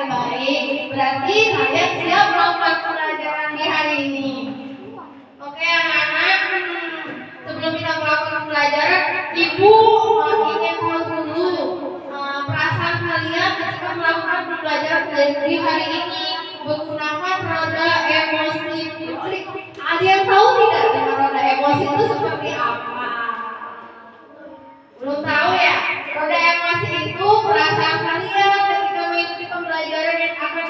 dengan baik. Berarti kalian siap melakukan pembelajaran di hari ini. Oke anak-anak, sebelum kita melakukan pembelajaran, Ibu ingin tahu dulu perasaan kalian ketika melakukan pembelajaran di hari ini menggunakan roda emosi Putri. Ada yang tahu tidak dengan roda emosi itu seperti apa? Belum tahu ya? Roda emosi itu perasaan kalian ketika mengikuti pembelajaran yang akan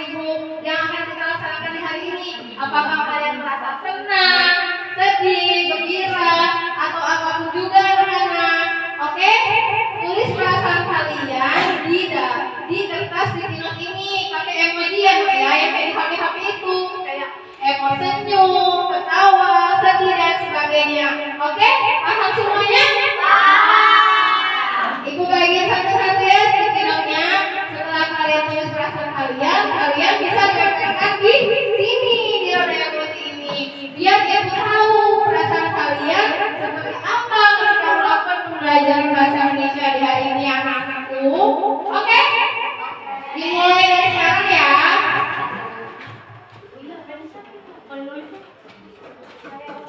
kita laksanakan di hari ini. Apakah kalian merasa senang, sedih, gembira, atau apapun juga anak-anak? Oke? Tulis perasaan kalian di kertas di pilot ini pakai emoji ya, yang kayak di HP itu, kayak emoji senyum, ketawa, sedih dan sebagainya. Oke? Paham semuanya? Ibu bagian satu-satu ya pilotnya. Setelah kalian tulis perasaan kalian bisa tempelkan di sini di roda emosi ini. Biar ibu tahu perasaan kalian seperti apa ketika melakukan pembelajaran bahasa Indonesia di hari ini anak-anakku. Oke? Dimulai dari sekarang ya.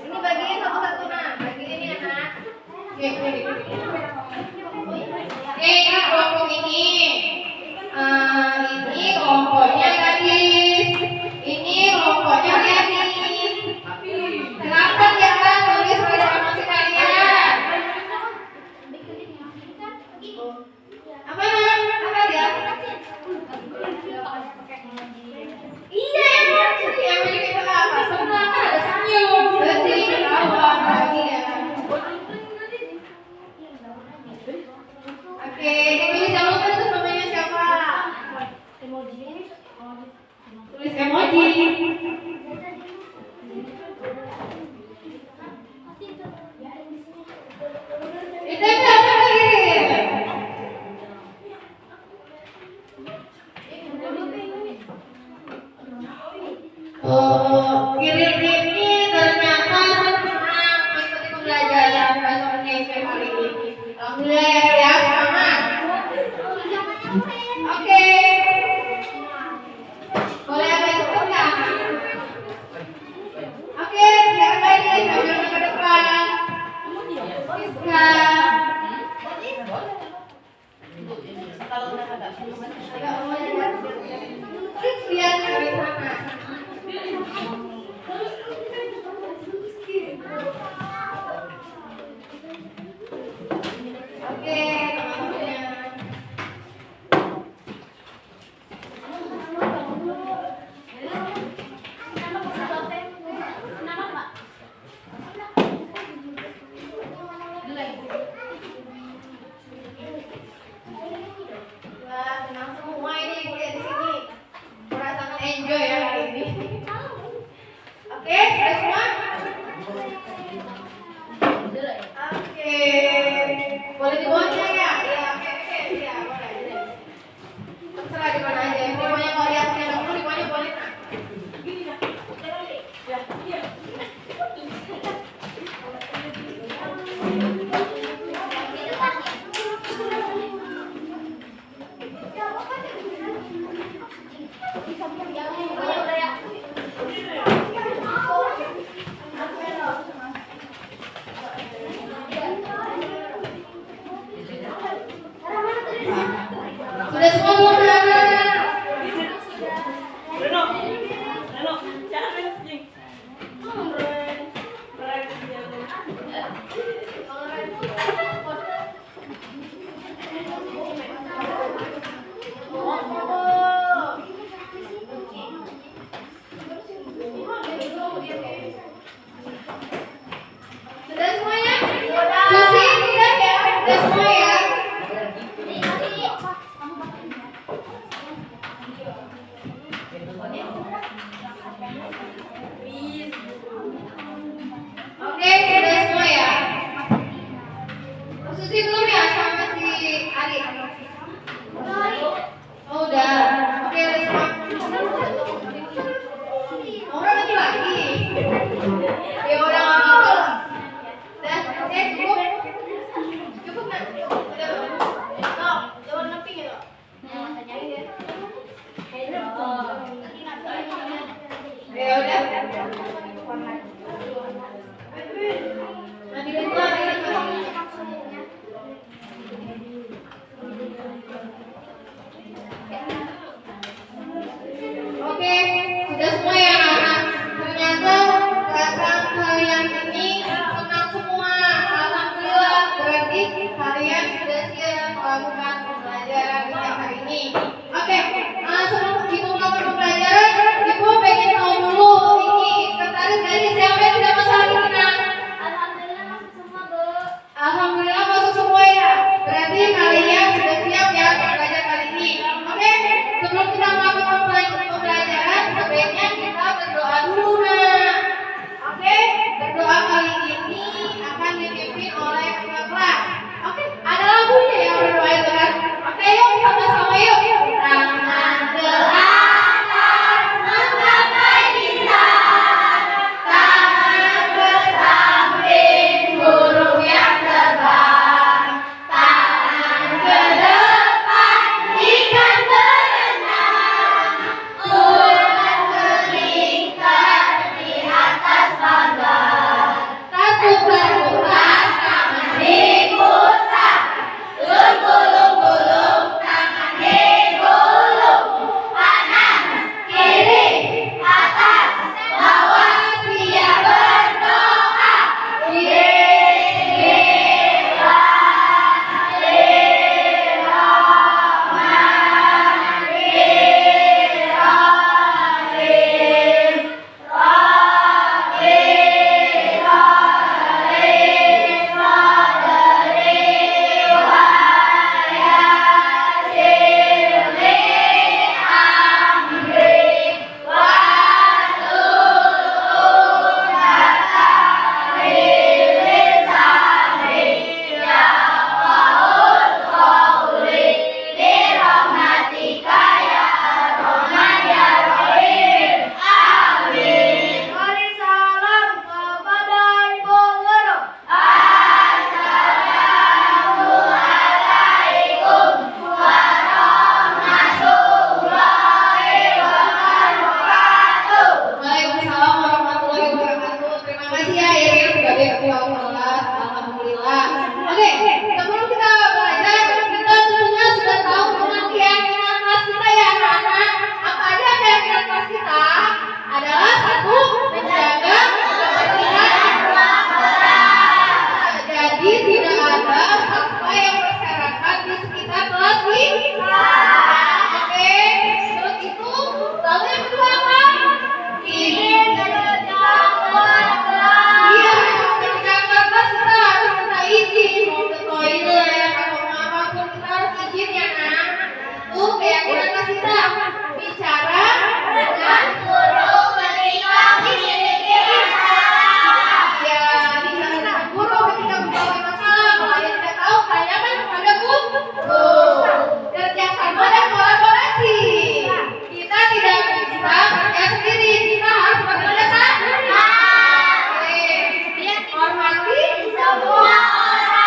Ini bagian satu-satu nah, bagian ini anak. Oke. Ini kelompok ini. Ini kelompoknya gadis. Ini kelompoknya gadis. Silakan ya tulis pada emosi kalian. Apa dia? Iya emoji itu apa? Senang ada senyum, sedih, ketawa, bahagia. Oke, ditulis yang lupa itu namanya siapa? Tulis emoji. Itu apa lagi? Kirim ini ternyata senang mengikuti pembelajaran bahasa Indonesia hari ini. Alhamdulillah ya, semangat. Oke. Boleh ada yang ikut nggak? Oke, sekarang lagi sambil ke depan. Bisa. Terus lihat dari sana. Oke, teman-teman. Wah, tenang semua sebelum kita melakukan pembelajaran, sebaiknya kita berdoa dulu, Nak. Oke, berdoa kali ini akan dipimpin oleh kakak kelas. Oke, ada lagunya yang berdoa itu kan? Oke, yuk sama-sama yuk. Tangan ke atas, menggapai bintang. Tangan ke samping, burung yang terbang. Tangan ke depan, ikan berenang. Ulat melingkar di atas pagar. Tatuk-tatukan tangan diputar. Gulung-gulung, tangan digulung. Kanan, kiri, atas, bawah, siap berdoa. Mari salam kepada Ibu Guru. Assalamualaikum warahmatullahi wabarakatuh. Waalaikumsalam warahmatullahi wabarakatuh. Terima kasih ya Irin sebagai ketua kelas. Alhamdulillah. Oke, sebelum kita belajar, kita tentunya sudah tahu dengan keyakinan kelas kita ya anak-anak. Apa aja keyakinan kelas kita? Adalah satu, menjaga kebersihan ruang kelas. Jadi tidak ada sampah yang berserakan di sekitar kelas kita. Oke, terus itu lalu yang kedua apa? Ingin ketika keluar kelas. Iya, ketika keluar kelas kita harus minta izin mau ke toilet atau mau apapun kita harus izin ya nak. Itu keyakinan kelas kita. Bicara dengan guru ketika memiliki masalah. Ya, bicara dengan guru ketika membawa masalah. Kalau ada yang tidak tahu, tanyakan kepada guru. Kerjasama dan kolaborasi. Kita tidak bisa kerja sendiri. Kita harus bekerja sama. Oke. Hormati semua orang.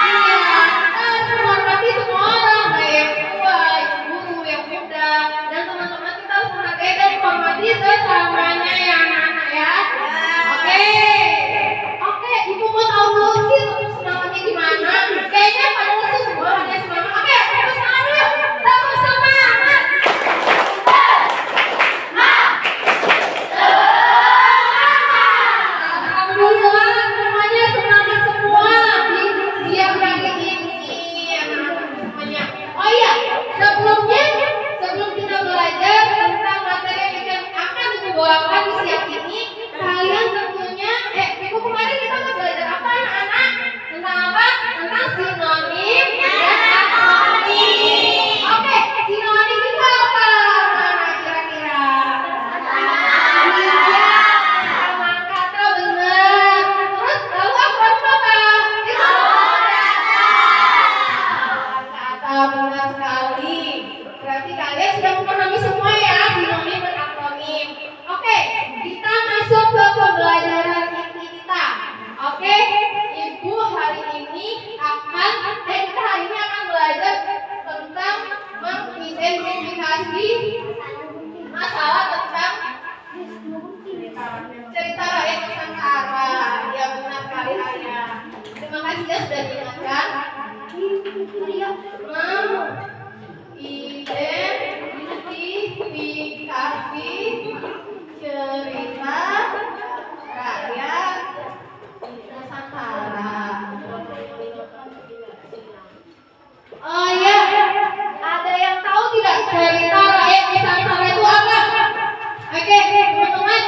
Iya, kita harus menghormati semua orang. Baik yang tua, yang guru, yang muda, dan teman-teman kita harus menghargai dan menghormati sesamanya ya anak-anak ya. Oke. Oke, ibu mau tahu dulu sih tepuk semangatnya gimana? Kayaknya pada lesu semua ada semangat. Oke, tepuk semangat dulu. Tepuk semangat. Alhamdulillah semuanya semangat semua di siang hari ini anak-anak semuanya. Oh iya, sebelum kita belajar tentang materi yang akan dibawakan di siang ini, kalian tentunya minggu kemarin kita udah belajar apa anak-anak? Tentang apa? Tentang sinonim dan antonim. Oke, sinonim itu apa anak-anak kira-kira? Iya, sama kata benar. Terus lalu akronim apa? Itu kata benar sekali. Berarti kalian sudah memahami semua ya sinonim dan akronim. Oke, kita masuk ke pembelajaran inti kita. Oke, Ibu hari ini akan belajar tentang mengidentifikasi masalah tentang cerita rakyat Nusantara. Ya benar sekali Arya. Terima kasih ya sudah diingatkan. Mengidentifikasi cerita rakyat Nusantara. Oh ya, ada yang tahu tidak cerita rakyat Nusantara itu apa? Oke, teman-teman,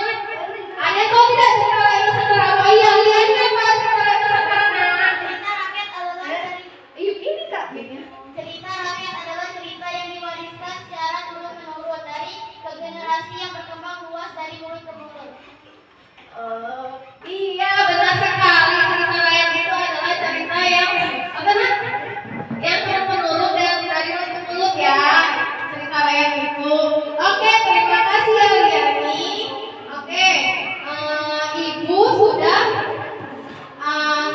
ada yang tahu tidak cerita rakyat Nusantara apa? Iya, lihatnya apa cerita rakyat Nusantara? Cerita rakyat adalah ini kak, Ibu. Oke, terima kasih ya Liani. Oke, Ibu sudah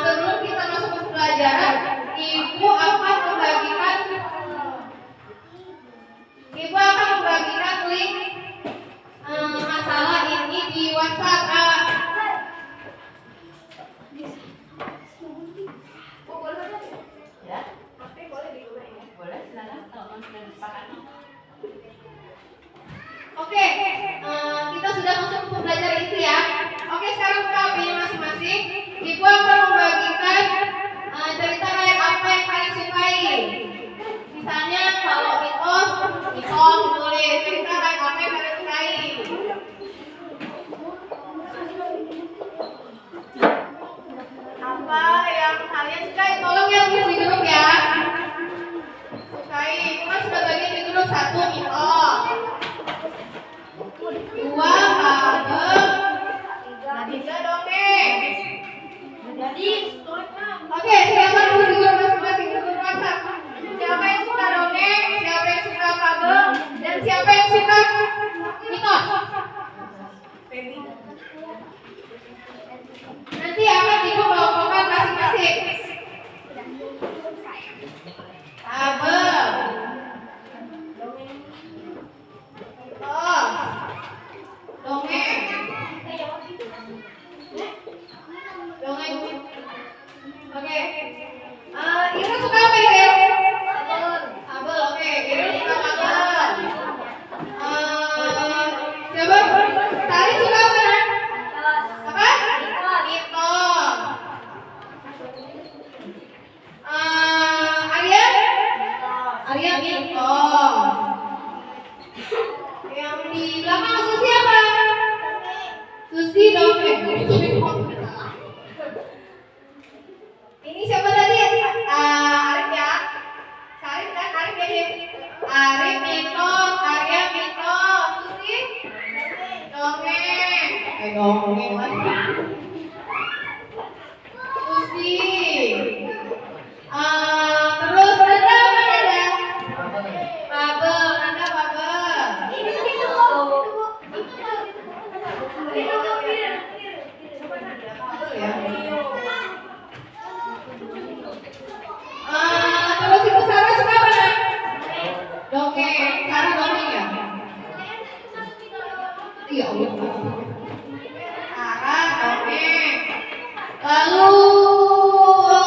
sebelum kita masuk ke pelajaran, Ibu akan membagikan link masalah ini di WhatsApp. Ya? Boleh, silakan kalau sudah disepakati. Oke, kita sudah masuk ke pembelajaran itu ya. Oke, sekarang buka HP-nya masing-masing. Ibu akan membagikan cerita lain apa yang kalian sukai. Misalnya kalau mitos boleh cerita lain apa yang kalian sukai. Apa yang kalian sukai? Tolong ya tulis di grup ya. Sukai, kita sudah bagi di grup 1 mitos. 2 fabel, 3 dongeng. Jadi, oke, silakan tulis di grup masing-masing grup WhatsApp. Siapa yang suka dongeng, siapa yang suka fabel, dan siapa yang suka mitos. Nanti akan ibu bawa masing-masing. Fabel, mitos, dongeng. Oke. Ira suka apa ya? Fabel. Oke. Ira suka fabel. Coba Tari suka apa? Apa? Mitos. Arya mitos. Yang di belakang Susi apa? Susi dongeng. Ini siapa tadi? Arif ya? Arif kan? Arif ya Dim? Arif mitos, Arya mitos, Susi dongeng. Dongeng lagi. Susi. Terus Nanda apa Nanda? Fabel, Nanda fabel. Terus Ibu Sarah suka apa? Dongeng. Sarah dongeng ya? Iya, Allah. Sarah dongeng. Lalu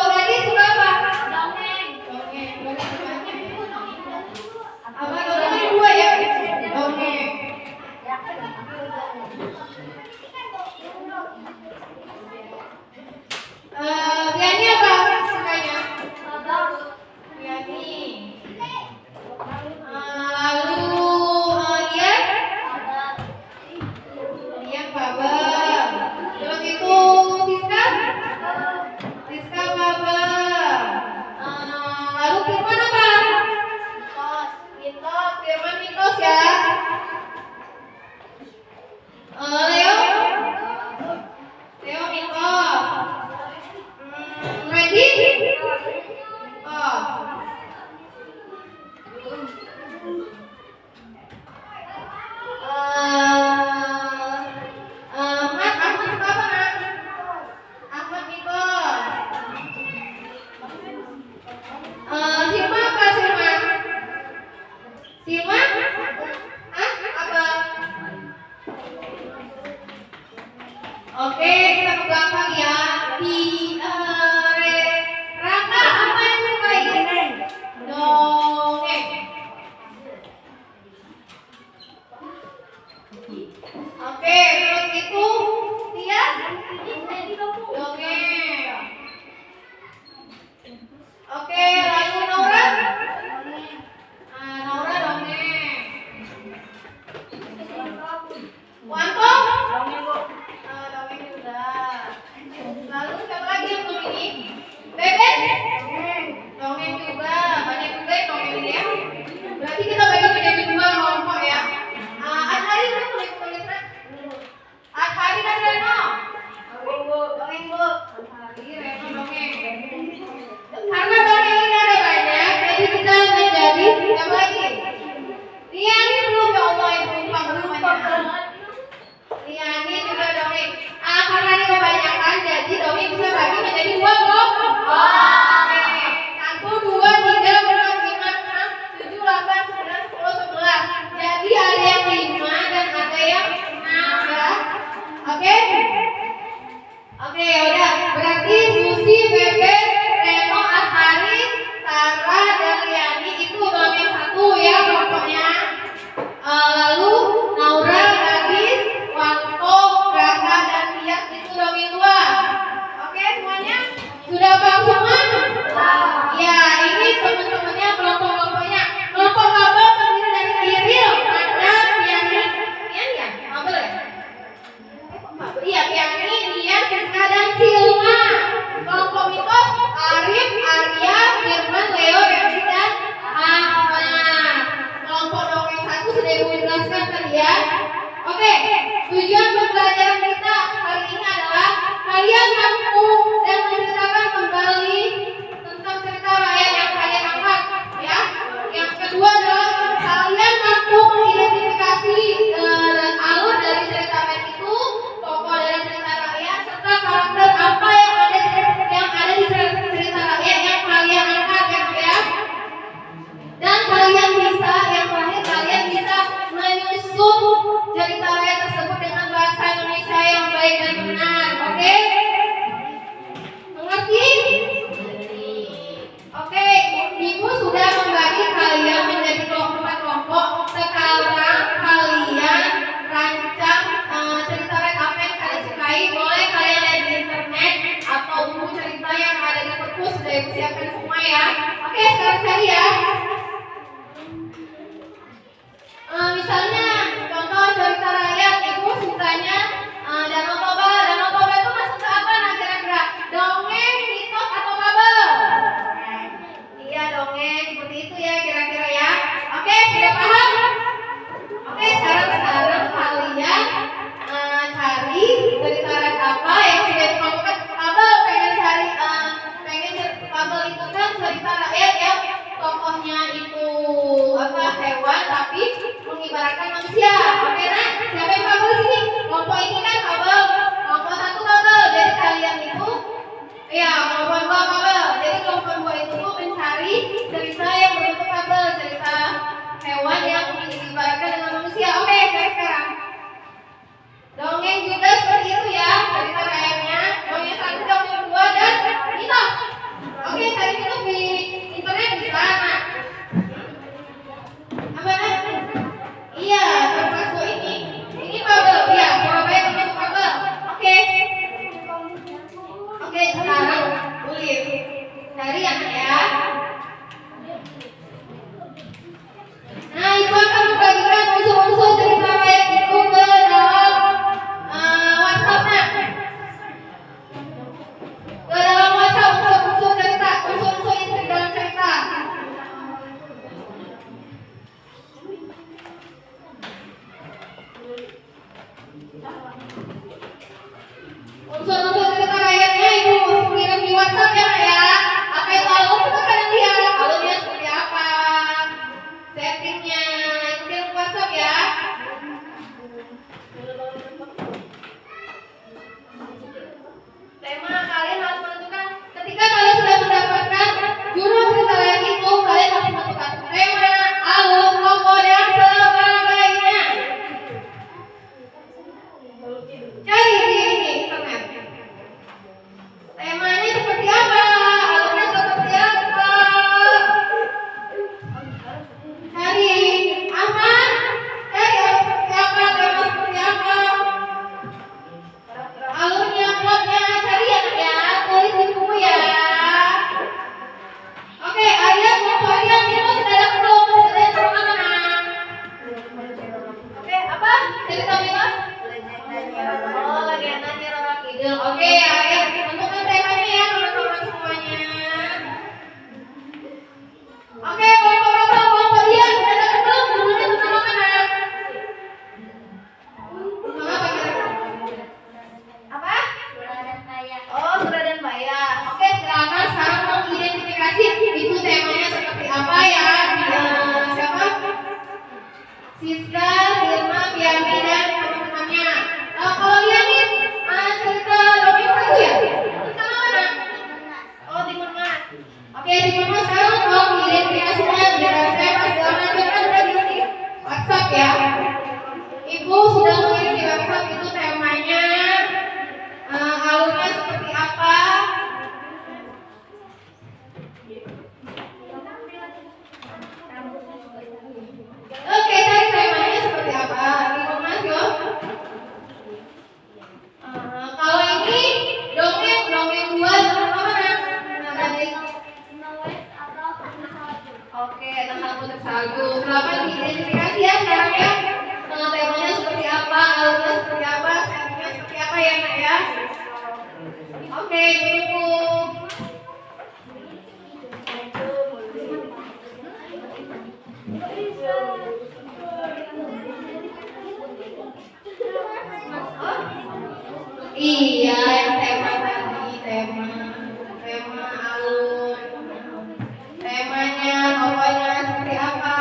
Nadi suka apa? Dongeng. Apa dongeng ada 2 ya? Dongeng. Liani apa sukanya? Liani. Lalu Lian? Lian fabel. Terus itu Siska? Siska fabel. Lalu Firman apa? Mitos. Firman mitos ya. Leo? Leo mitos. Ready? Oh. Ahmad suka apa Mat? Ahmad mitos. Sima apa Sima? Sima? Apa? Oke, kita ke belakang ya. Raka apa yang suka ini? Dongeng. Oke, terus itu Tias? Dongeng. Oke, lalu Naura? Naura dongeng. Wanto? Dongeng juga. Lalu siapa lagi yang belum ini? Bebek? Dongeng juga. Banyak juga yang dongeng ya. Berarti kita bagi menjadi 2 kelompok ya. Hari ini tulis Hari dan Reno. Dongeng Bu. Hari Reno dongeng. Karena dongeng ini ada banyak, jadi kita menjadi siapa lagi? Liani belum ya dijelaskan tadi ya. Oke, tujuan pembelajaran kita hari ini adalah kalian mampu dan menceritakan kembali tentang cerita rakyat yang kalian angkat ya. Yang kedua adalah kalian mampu mengidentifikasi alur dari cerita rakyat itu, tokoh dari cerita rakyat, serta karakter apa yang ada di cerita rakyat yang kalian angkat ya. Dan kalian bisa, yang terakhir kalian bisa menyusun cerita rakyat tersebut dengan bahasa Indonesia yang baik dan benar. Oke? Mengerti? Oke, Ibu sudah membagi kalian menjadi kelompok-kelompok. Sekarang kalian rancang cerita rakyat apa yang kalian sukai. Boleh kalian lihat di internet atau buku cerita yang ada di perpus sudah Ibu siapkan semua ya. Oke, sekarang cari ya. Misalnya contoh cerita rakyat Ibu sukanya Danau Toba. Danau Toba itu masuk ke apa nah kira-kira? Dongeng, mitos atau fabel? Iya dongeng, seperti itu ya kira-kira ya. Oke, sudah paham? Oke, sekarang kalian cari cerita rakyat apa yang sudah dimaksudkan fabel. Pengen fabel itu kan cerita rakyat yang tokohnya itu hewan tapi mengibaratkan manusia. Oke nah, siapa yang fabel di sini? Kelompok ini kan fabel, kelompok satu fabel. Jadi kalian itu kelompok dua fabel. Jadi kelompok dua itu mencari cerita yang berbentuk fabel, cerita hewan yang mengibaratkan dengan manusia. Oke, sekarang dongeng juga seperti itu ya cerita rakyatnya. Dongeng satu, dongeng dua, dan mitos. Oke, tadi itu di internet bisa. Nah, apa namanya? Iya, termasuk ini. Ini fabel, ya. Surabaya termasuk fabel. Oke. Oke, sekarang tulis. Cari yang ya. Nah, Ibu akan membagikan unsur-unsur cerita rakyat itu ke dalam WhatsApp-nya. Ke dalam WhatsApp unsur-unsur cerita, unsur-unsur isi dalam cerita. Unsur-unsur cerita rakyatnya Ibu kirim di WhatsApp ya. Apa itu alur itu kalian lihat. Alurnya seperti apa? Settingnya itu kirim ke WhatsApp ya. Tema kalian harus menentukan. Ketika kalian sudah mendapatkan judul cerita rakyat itu, kalian harus menentukan tema, alur, tokoh, dan sebagainya. Cari di internet. Temanya seperti apa? Alurnya seperti apa? Cari apa? Cari alur seperti apa? Tema seperti apa? Alurnya, plotnya, cari ya, tulis di buku ya. Oke, Arya, kelompok Arya itu sudah ada belum? Ceritanya tentang mana? Oke, apa? Cerita mitos? Oh, legenda Nyi Roro Kidul. Oke, Arya, tentukan temanya ya teman-teman semuanya. Oke, kelompok dia sudah ada belum? Judulnya tentang mana? Tentang apa kira-kira? Apa? Oh, Surah dan Bayar. Oke, silakan sekarang mengidentifikasi itu temanya seperti apa ya. Siapa? Siska, Irma, Piami, dan teman-temannya. Kalau dia nih cerita dongeng satu ya? Tentang apa? Oh, Timun Mas. Oke, Timun Mas sekarang mau mengidentifikasinya dengan tema segala macam kan udah di WhatsApp ya. Ibu sudah mengirim di WhatsApp itu temanya, alurnya seperti apa? Oke, cari temanya seperti apa? Timun Mas yo. Kalau ini dongeng dua tentang mana? Tadi. Oke, tentang putri salju. Selamat diidentifikasi ya sekarang ya. Iya, yang tema tadi, tema alur. Temanya, pokoknya seperti apa?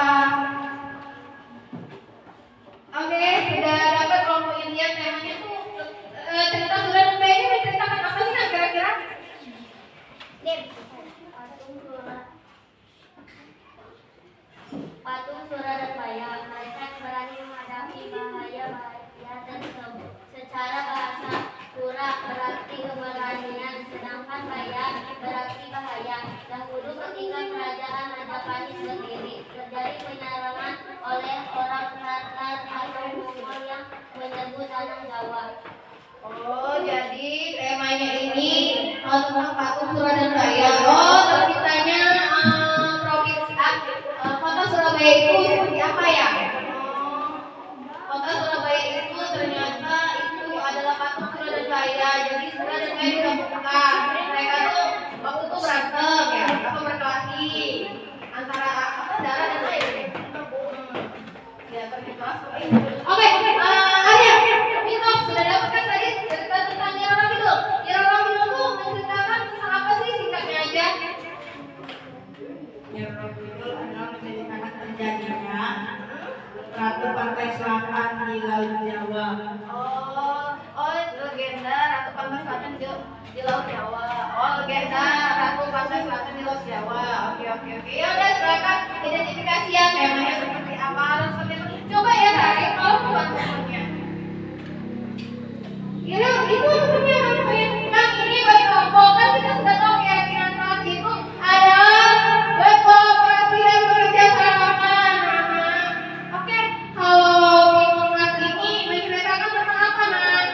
Oke, sudah dapat kelompok ini lihat temanya tuh cerita Sura dan Bayi ini menceritakan apa sih Nak kira-kira? Patung Sura dan Baya, mereka berani menghadapi bahaya dan secara bahasa Sura berarti keberanian, sedangkan Baya berarti bahaya. Dahulu ketika kerajaan Majapahit berdiri, terjadi penyerangan oleh orang Tatar atau Mongol yang menyerbu tanah Jawa. Oh, jadi temanya ini tentang patung Sura dan Baya. Oh, terciptanya provinsi kota Surabaya itu seperti apa ya? Kota Surabaya itu ternyata itu adalah patung Sura dan Baya. Jadi Sura dan Baya digabungkan. Mereka tuh waktu itu berantem ya, apa berkelahi antara apa darah dan air. Ya, terlibat. Oke, Arya, itu sudah dapat kan tadi cerita tentang Nyi Roro Kidul. Nyi Roro Kidul tuh menceritakan tentang apa sih, singkatnya aja? Nyi Roro Kidul adalah menceritakan terjadinya Ratu Pantai Selatan di Laut Jawa. Oh, legenda Ratu Pantai Selatan di Laut Jawa. Oh, legenda Ratu Pantai Selatan di Laut Jawa. Oke. Ya udah, silakan identifikasi ya temanya seperti apa, harus seperti apa. Coba ya, Sari, kalau buat pokoknya. Kira itu punya apa ya? Bang, ini bagi kelompok kan kita sudah tahu keyakinan kelas itu adalah berkooperasi dan bekerja sama. Oke, kalau bingung kelas ini menceritakan tentang apa, Nan?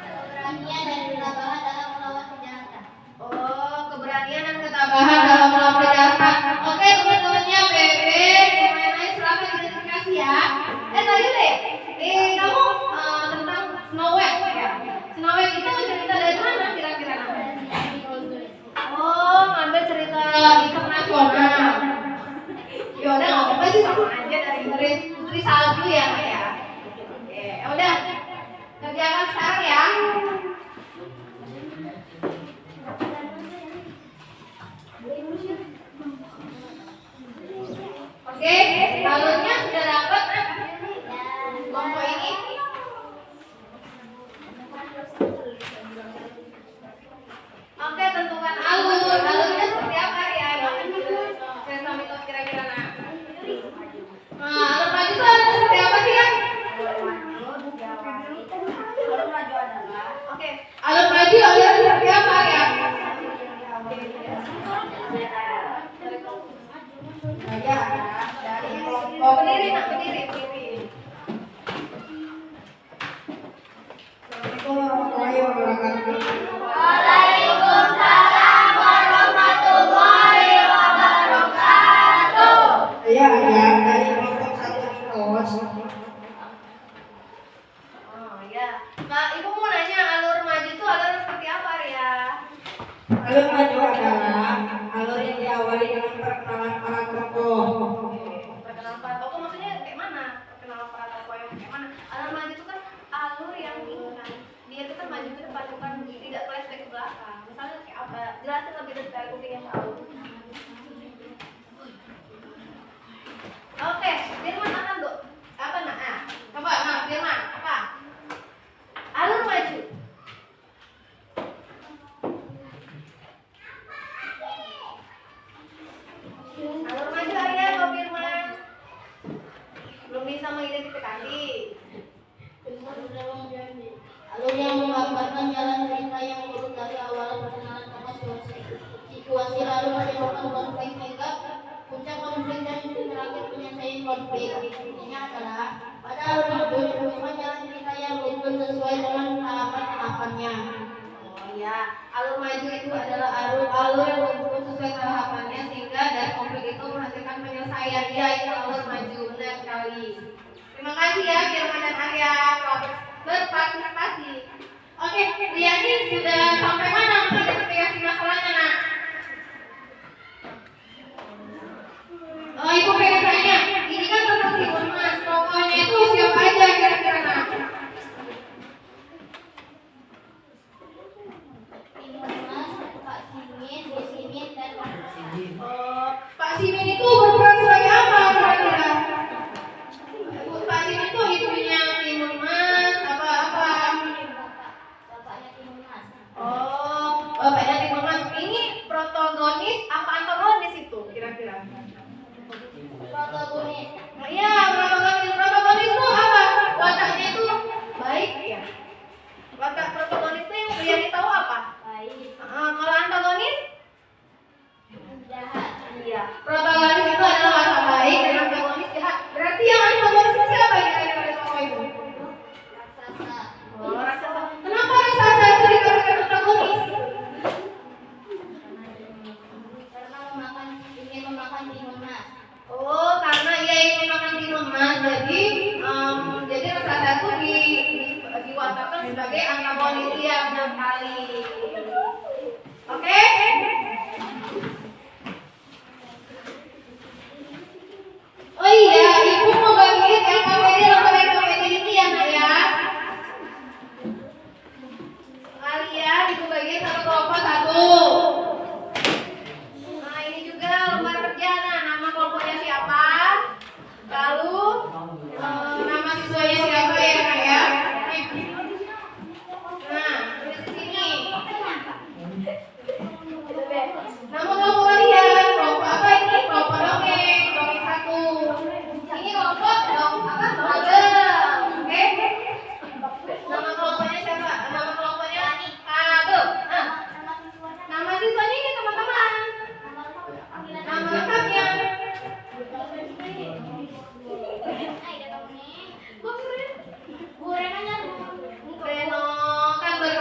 Keberanian dan ketabahan dalam melawan kejahatan. Oh, keberanian dan ketabahan dalam melawan kejahatan. Oke, teman-temannya Bebe, gimana? Silakan identifikasi ya. Tadi deh, kamu tentang Snow White ya? Snow White itu cerita dari mana kira-kira? Oh, ngambil cerita internasional. Ya udah, nggak apa-apa sih, sama aja dari Putri Salju ya, Kak, ya. Oke, ya udah, kerjakan sekarang ya. Oke, alurnya sudah dapat kelompok ini. Oke, tentukan alurnya seperti apa ya? Cerita mitos kira-kira Nak. Nah, alur maju itu alur seperti apa sih ya? Oke, alur maju alurnya seperti apa ya? Saya dari kelompok Oh, berdiri Nak, berdiri. Assalamualaikum warahmatullahi wabarakatuh. Waalaikumsalam warahmatullahi wabarakatuh. Saya adalah dari kelompok 1 Mitos. Oh ya. Nah, Ibu mau nanya alur maju itu alur seperti apa ya? Alur maju adalah alur yang diawali dengan perkenalan para tokoh. Perkenalan para tokoh maksudnya kayak mana? Perkenalan para tokoh yang kayak mana? Alur maju itu kan alur yang ini kan dia itu kan maju ke depan, bukan tidak flashback ke belakang. Misalnya kayak apa? Jelasin lebih detail, aku pengen tahu. Oke, Firman akan Bu. Apa Nak? Coba Nak, Firman, apa? Alur maju. Alur maju Arya atau Firman? Belum bisa mengidentifikasi. Alur yang menggambarkan jalan cerita yang urut dari awal perkenalan tokoh situasi lalu menyebabkan konflik hingga puncak konflik dan terakhir penyelesaian konflik. Intinya adalah pada alur maju ditemukan jalan cerita yang runtut sesuai dengan tahapan-tahapannya. Oh ya, alur maju itu adalah alur yang berurutan sesuai tahapannya sehingga dari konflik itu menghasilkan penyelesaian. Ya, itu alur maju, benar sekali. Terima kasih ya Firman dan Arya telah berpartisipasi. Oke, Liani sudah sampai mana mengidentifikasi masalahnya Nak? Oh, Ibu pengen tanya, ini kan tentang Timun Mas, tokohnya itu siapa aja kira-kira Nak?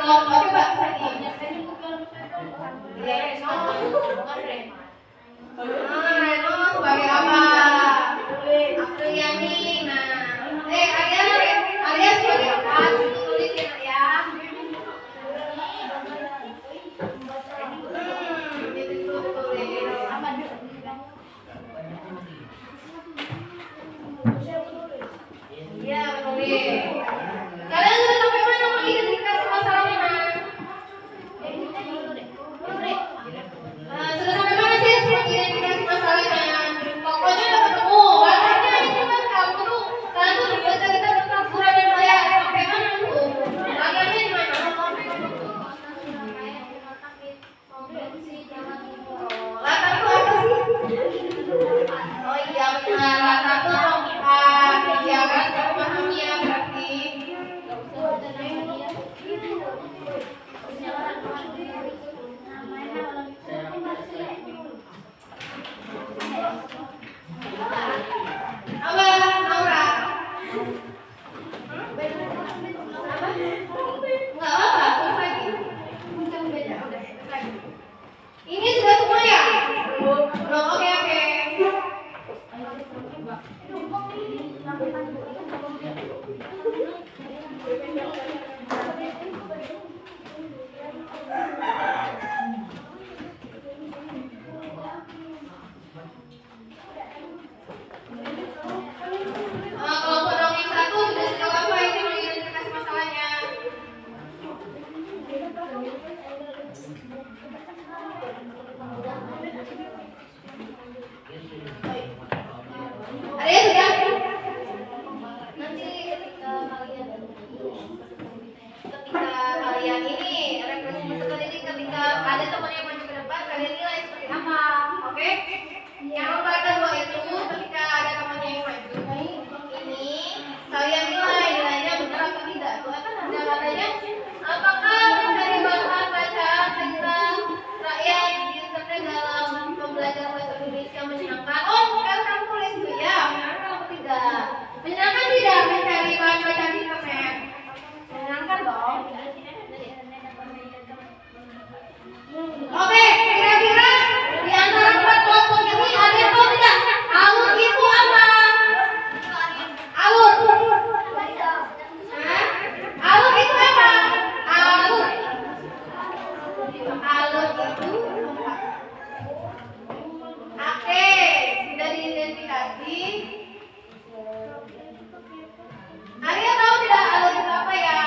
kelompok. Coba lagi. Ya, Reno. Reno sebagai apa? Apriliani. Nah, Arya sebagai apa? Tulisin ya. Iya, menulis. Kalian sudah sampai mana mengidentifikasi masalahnya, Mas? Sudah sampai mana sih mengidentifikasi masalahnya? Pokoknya udah ketemu. Makanya ini kan kamu tuh, kalian tuh baca kita tentang surat dan saya sampai mana tuh? Makanya di mana? Latar tuh apa sih? Oh iya benar, latar tuh tempat. Iya kan, kamu pahami ya berarti. Apa, Naura? Apa? Enggak apa, terus lagi. Beda, udah, terus lagi. Ini sudah semua ya? Belum, oke. Kelompok dongeng 1 sudah sejauh apa ini mengidentifikasi masalahnya? Arya sudah? Nanti ketika kalian ini refleksi seperti ini, ketika ada teman yang maju ke depan, kalian nilai seperti apa, oke? Yang nomor kedua itu ketika ada temannya yang maju ini, kalian nilainya benar atau tidak. Tuh kan ada katanya, apakah mencari bahan bacaan cerita rakyat di internet dalam pembelajaran bahasa Indonesia menyenangkan? Oh, sekarang kamu tulis tuh ya, menyenangkan atau tidak? Menyenangkan tidak mencari bahan bacaan di internet? Menyenangkan dong. Oke, kira-kira di antara 4 kelompok ini ada yang tahu tidak? Alur itu apa? Alur. Hah? Alur itu apa? Alur itu oke, sudah diidentifikasi. Arya tahu tidak alur itu apa ya?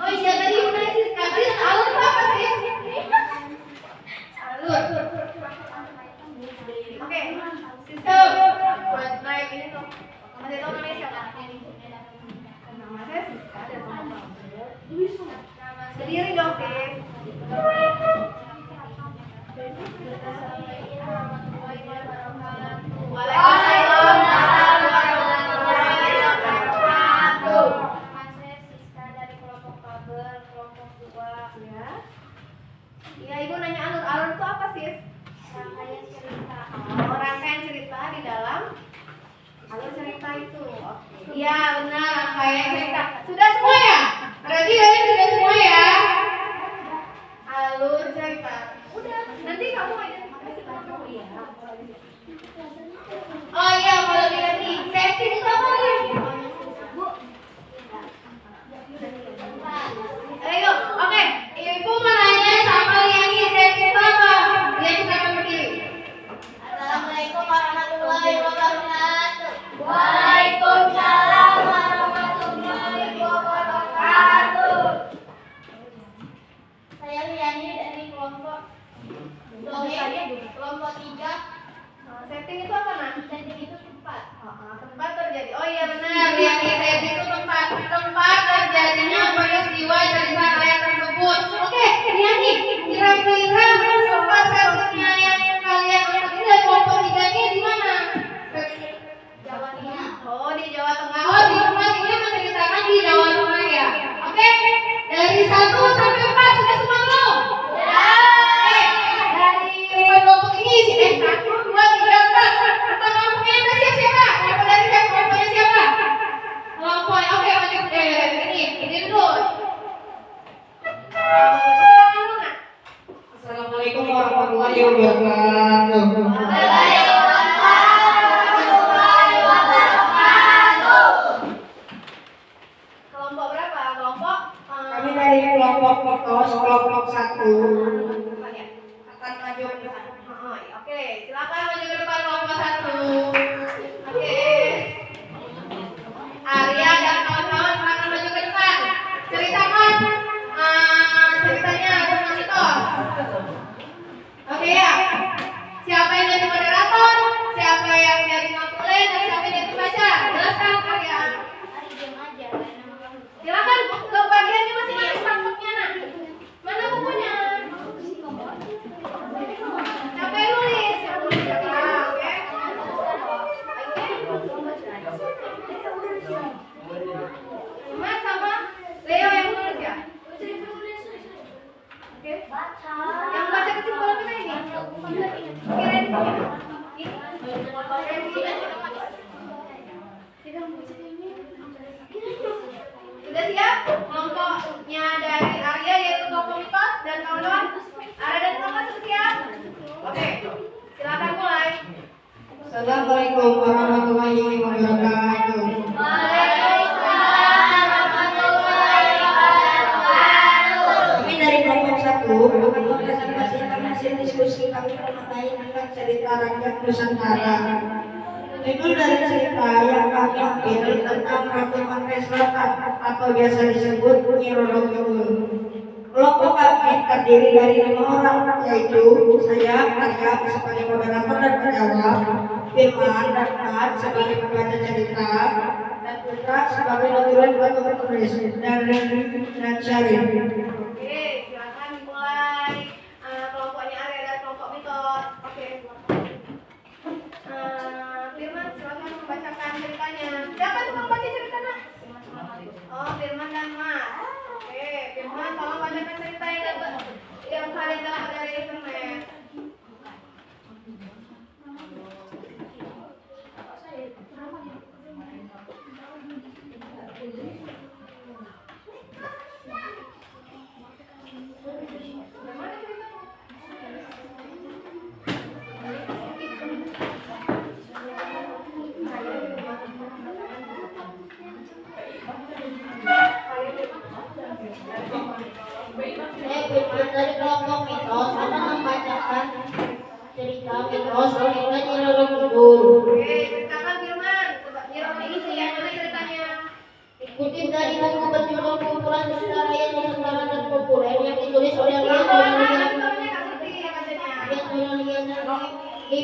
Oh iya, tadi udah sih. Tadi alur itu apa sih? Alur. Oke, sistem. Buat naik ini tuh. Masih tahu namanya siapa? Nama saya Siska dan nama kamu. Nama sendiri dong, Sis. Waalaikumsalam warahmatullahi wabarakatuh. Saya Siska dari kelompok Kaber, kelompok 2. Ya. Iya, Ibu nanya alur itu apa, Sis? Rangkaian cerita. Oh, rangkaian cerita di dalam alur cerita itu. Iya, benar, rangkaian cerita. Sudah semua ya? Berarti kalian sudah semua ya? Alur cerita. Udah, nanti kamu aja kasih tahu ya. Oh iya, kalau dilihat nih, setting itu apa nih? Bu. Ayo, oke. Ibu mau nanya sama Liani, setting itu apa? Liani silakan berdiri. Assalamualaikum warahmatullahi wabarakatuh. Waalaikumsalam warahmatullahi wabarakatuh. Saya Liani dari kelompok kelompok 3. Setting itu apa, Nak? Setting itu tempat. Tempat terjadi. Oh iya benar, Liani, setting itu tempat terjadinya peristiwa cerita ayat tersebut. Oke, Liani, kira-kira tempat settingnya yang kalian angkat ini dari kelompok 3 ini di mana? Jawa Tengah. Oh, di Jawa Tengah. Oh, di kelompok ini menceritakan di Jawa Tengah ya. Oke, dari 1 sampai 4 sudah semua belum? Oke, dari kelompok ini isi 1, 2, 3, 4. Kita kelompoknya udah siap-siap, Kak? Siapa dari siapa? Kelompoknya siapa? Kelompok, oke, maju. Mas sama Leo yang nulis ya? Oke. Baca. Yang baca kesimpulan kita ini. Oke, Ren. Sudah siap? Kelompoknya dari Arya yaitu kelompok mitos dan kawan-kawan. Arya dan kawan sudah siap? Oke. Silakan mulai. Assalamualaikum warahmatullahi wabarakatuh. Waalaikumsalam warahmatullahi wabarakatuh. Kami dari kelompok 1 akan mempresentasikan hasil diskusi kami mengenai tentang cerita rakyat Nusantara. Judul dari cerita yang kami ambil tentang Ratu Pantai Selatan atau biasa disebut Nyi Roro Kidul. Kelompok kami terdiri dari 5 orang, yaitu saya, Arya sebagai moderator dan penjawab, Firman dan Mat sebagai pembaca cerita, dan Putra sebagai notulen atau penulis, dan Syarif. Oke, silakan dimulai. Kelompoknya Arya dan kelompok mitos. Oke. Firman, silakan membacakan ceritanya. Siapa yang membaca ceritanya? Oh, Firman dan Mas. Oke, Firman, tolong bacakan cerita yang kalian dapat dari internet. Saya dari kelompok mitos akan membacakan cerita mitos cerita Nyi Roro Kidul. Oke, ceritakan Firman. Nyi Roro isi yang mana ceritanya? Dikutip dari buku berjudul Kumpulan Cerita Rakyat Nusantara dan Populer yang ditulis oleh Imadudin. Nyi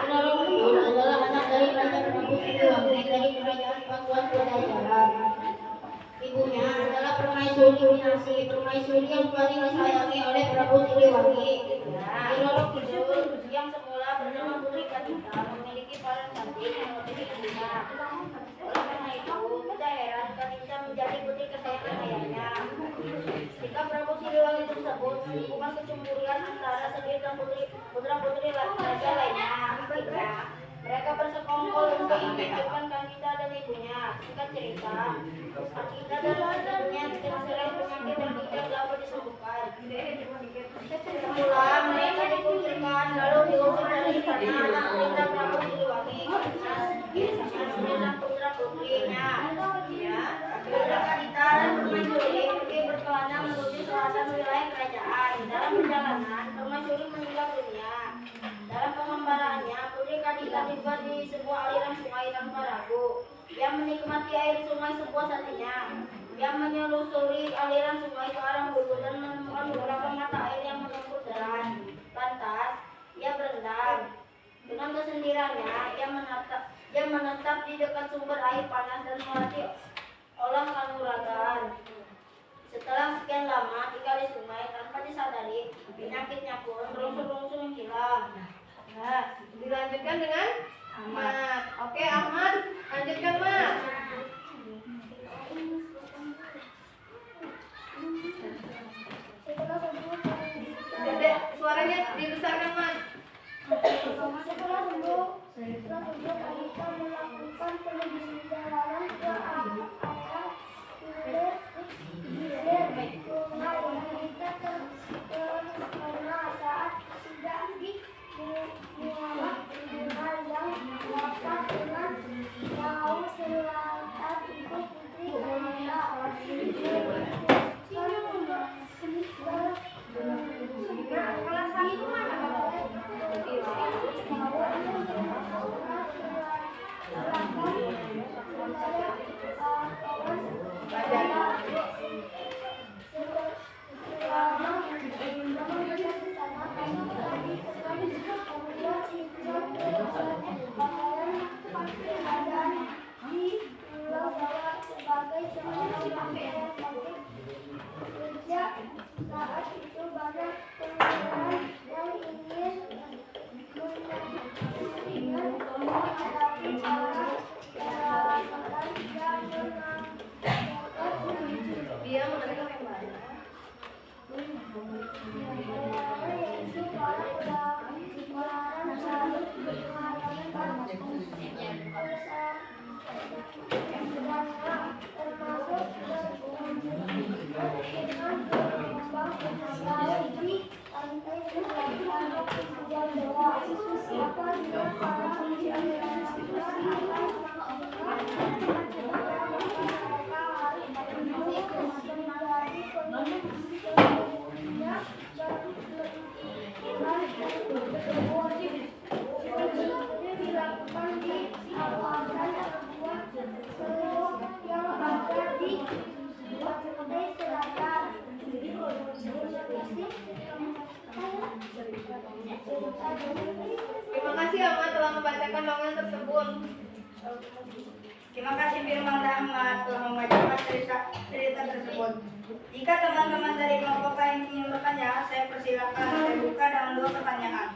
Roro Kidul adalah anak dari Raja Prabu Siliwangi dari Kerajaan Pakuan Pajajaran. Ibunya adalah permaisuri Winasi, permaisuri yang paling disayangi oleh Prabu Siliwangi. Nyi Roro Kidul yang semula bernama Putri Kadita memiliki para cantik yang lebih ibunya. Oleh karena itu, tidak heran Kadita menjadi putri kesayangan ayahnya. Ketika Prabu Siliwangi tersebut melakukan kecemburuan antara Semir dan putra-putri raja lainnya, mereka bersekongkol untuk menghidupkan Kadita dan ibunya. Singkat cerita, Kadita dan ibunya terserang penyakit yang tidak dapat disembuhkan. Semula mereka dikucilkan lalu diusir dari istana dan perintah Prabu Siliwangi karena Semir dan putra-putrinya. Putra Kadita dan permaisuri pergi berkelana menuju selatan wilayah kerajaan. Dalam perjalanan, permaisuri meninggal dunia. Dalam pengembaraannya, Putri Kadita tiba di sebuah aliran sungai tanpa ragu. Ia menikmati air sungai sepuas hatinya. Ia menyelusuri aliran sungai ke arah hulu dan menemukan beberapa mata air yang menempur deras. Lantas, ia berendam. Dengan kesendiriannya, ia menetap di dekat sumber air panas dan melatih olah kanuragan. Setelah sekian lama tinggal di sungai tanpa disadari, penyakitnya pun berangsur-angsur menghilang. Nah, dilanjutkan dengan Ahmad. Oke, Ahmad, lanjutkan Mas. Dedek, suaranya dibesarkan Mas. Setelah sembuh Kadita melakukan perjalanan ke arah hilir sungai. Kadita terpesona saat sudah di muara sungai yang dapat dengan laut selatan itu Putri Dia menarik yang banyak. Terima kasih Ahmad telah membacakan dongeng tersebut. Terima kasih Firman dan Ahmad telah membacakan cerita tersebut. Jika teman-teman dari kelompok lain ingin bertanya, saya persilakan. Saya buka dengan 2 pertanyaan.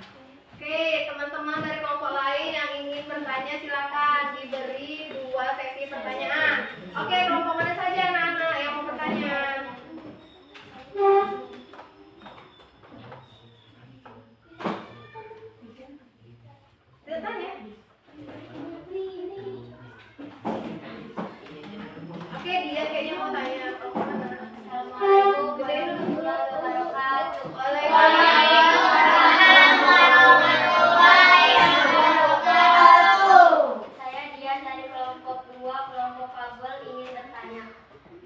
Oke, teman-teman dari kelompok lain yang ingin bertanya silakan, diberi 2 sesi pertanyaan. Oke, kelompok mana saja anak-anak yang mau bertanya? Tidak tanya? Oke, dia kayaknya mau tanya. Assalamualaikum warahmatullahi wabarakatuh. Saya Dian dari kelompok 2, kelompok Fabel ingin bertanya,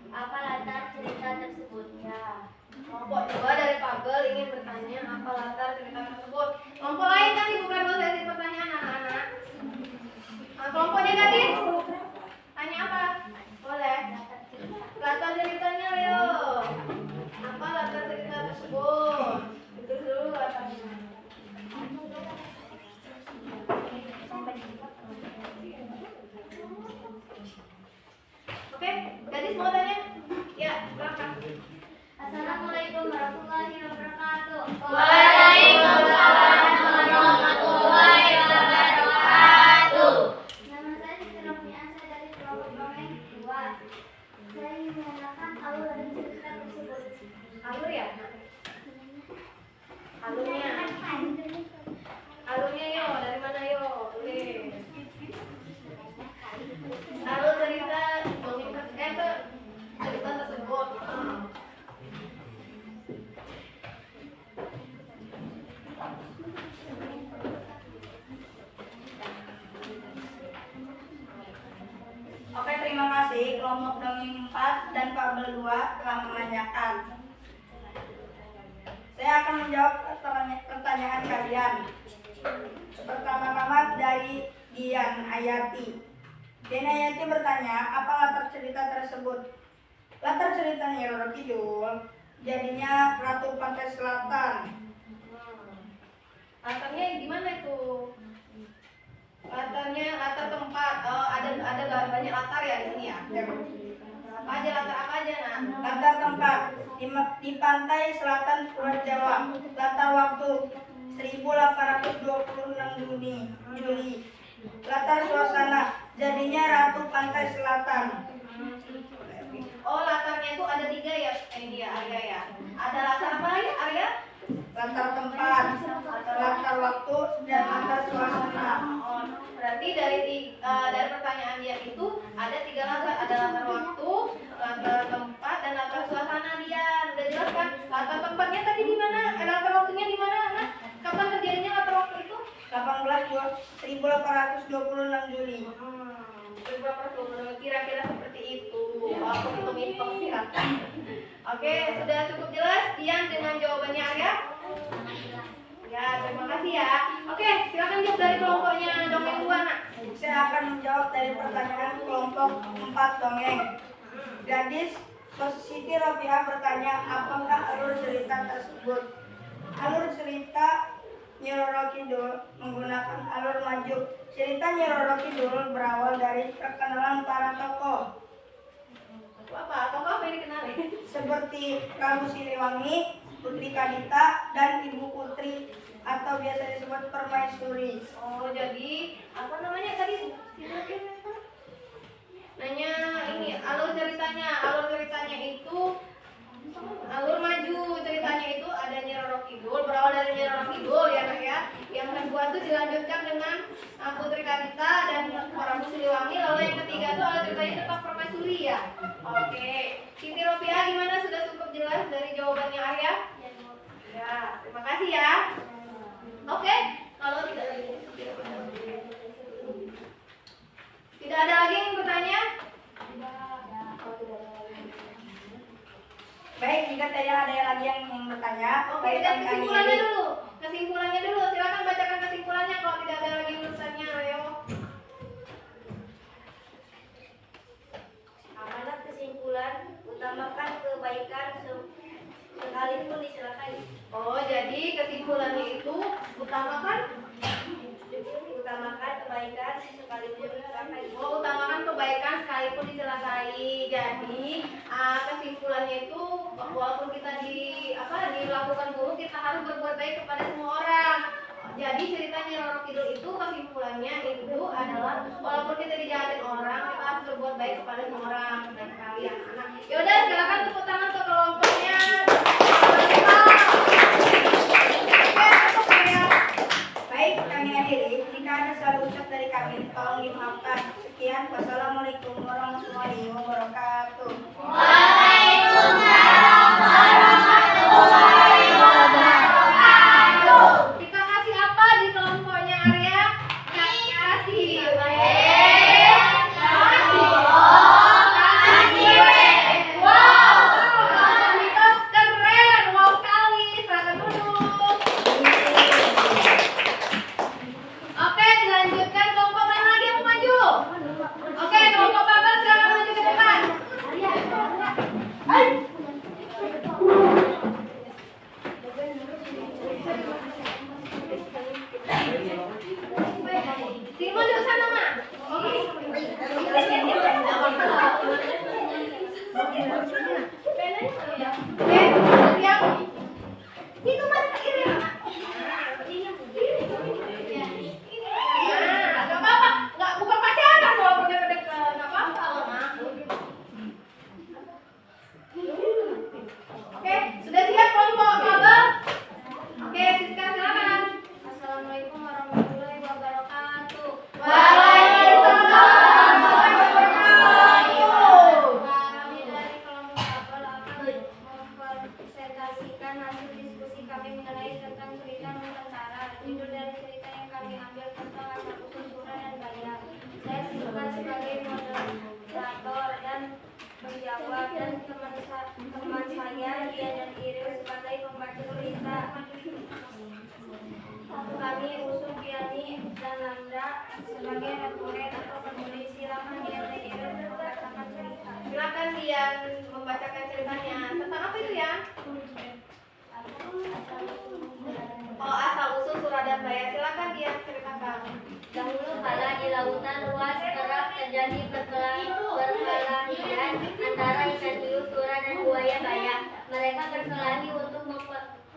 apa latar cerita tersebut? Ya. Kelompok 2 dari Fabel ingin bertanya apa latar cerita tersebut. Kelompok lain tadi bukan 2 sesi pertanyaan anak-anak. Kelompoknya tadi tanya apa? Boleh. Latar ceritanya ayo. Apa latar cerita tersebut? Itu dulu latarnya. Oke, gadis mau tanya? Ya, silakan. Assalamualaikum warahmatullahi wabarakatuh. Waalaikumsalam warahmatullahi wabarakatuh. Nama saya Siti Noviansa dari kelompok dongeng 2. Saya ingin menanyakan alur dari cerita tersebut. Alur ya? Alurnya yo, dari mana yo? Tulis. Alur cerita dongeng cerita tersebut. Oke, terima kasih. Kelompok dongeng 4 dan Fabel 2 telah menanyakan. Saya akan menjawab pertanyaan kalian. Pertama-tama dari Dian Hayati. Dian Hayati bertanya, apa latar cerita tersebut? Latar ceritanya Roro Kidul, jadinya Ratu Pantai Selatan. Latarnya gimana itu? Latarnya latar tempat. Oh, ada banyak latar ya di sini ya. Latar apa aja nak? Latar tempat di pantai selatan Pulau Jawa. Latar waktu 1826 Juli. Latar suasana jadinya Ratu Pantai Selatan. Oh, latarnya itu ada 3 ya? Ini ya, Arya ya. Ada latar apa lagi, Arya? Latar tempat, latar waktu, dan latar suasana. Oh, berarti dari pertanyaan dia itu ada 3 latar. Ada latar waktu, latar tempat, dan latar suasana dia. Udah jelas kan? Latar tempatnya tadi di mana? Latar waktunya di mana? Nah, kapan terjadinya latar waktu itu? 1826 Juli. Kira-kira seperti itu. Aku belum info sih. Oke, sudah cukup jelas Dian dengan jawabannya Arya? Ya, terima kasih ya. Oke, silakan jawab dari kelompoknya dongeng 2 nak. Saya akan menjawab dari pertanyaan kelompok 4 dongeng. Gadis Siti Rofiah bertanya, apakah alur cerita tersebut? Alur cerita Nyi Roro Kidul menggunakan alur maju. Cerita Nyi Roro Kidul berawal dari perkenalan para tokoh Apa? Tokoh apa yang dikenali? seperti Prabu Siliwangi, Putri Kadita, dan Ibu Putri atau biasa disebut Permaisuri. Oh, jadi apa namanya tadi? Terima kasih ya. Oke, kalau tidak ada lagi yang bertanya? Baik, jika tidak ada lagi yang ingin bertanya, Oke, dan kesimpulannya dulu. Kesimpulannya dulu. Silakan bacakan kesimpulannya kalau tidak ada lagi yang bertanya. Ayo. Amanat kesimpulan, utamakan kebaikan sekalipun diselakai. Oh, jadi kesimpulannya itu utamakan kebaikan sekalipun diselakai. Oh, utamakan kebaikan sekalipun dicelakai. Jadi, kesimpulannya itu walaupun kita dilakukan buruk, kita harus berbuat baik kepada semua orang. Jadi ceritanya Roro Kidul itu kesimpulannya itu adalah walaupun kita dijahatin orang, kita harus berbuat baik kepada semua orang. Baik sekali anak-anak. Yaudah, silakan tepuk tangan untuk kelompoknya. Baik, kami akhiri. Jika ada salah ucap dari kami, tolong dimaafkan. Sekian, wassalamualaikum warahmatullahi wabarakatuh. Kita kasih apa di kelompoknya Arya? Kasih. Mitos keren, wow sekali. Silakan duduk. Oke, dilanjutkan kelompok mana lagi yang mau maju? Oke, kelompok Babel silakan maju ke depan. Timon di sana, Mak. Siap. Itu Mas kiri. Gak apa-apa, bukan pacaran walaupun deket-deket, gak apa-apa loh, Mak. Oke, sudah siap kelompok Babel? Oke, Siska silakan. Assalamualaikum warahmatullahi wabarakatuh. Waalaikumsalam warahmatullahi wabarakatuh. Kami dari kelompok Babel akan mempresentasikan hasil diskusi kami mengenai tentang cerita Nusantara. Judul dari cerita yang kami ambil tentang asal-usul surah dan baya. Saya Siska sebagai moderator dan penjawab, dan teman saya Dia dan Iril sebagai pembaca cerita. Kami Usul Giani dan Nanda sebagai referent atau penulis. Silakan Dia dan Iril membacakan cerita. Silakan Dian membacakan ceritanya. Tentang apa itu ya? Oh, asal usul surah dan baya. Silakan Dian ceritakan. Dahulu kala di lautan luas kerap terjadi perkelahian antara ikan hiu, surah, dan buaya baya. Mereka berkelahi untuk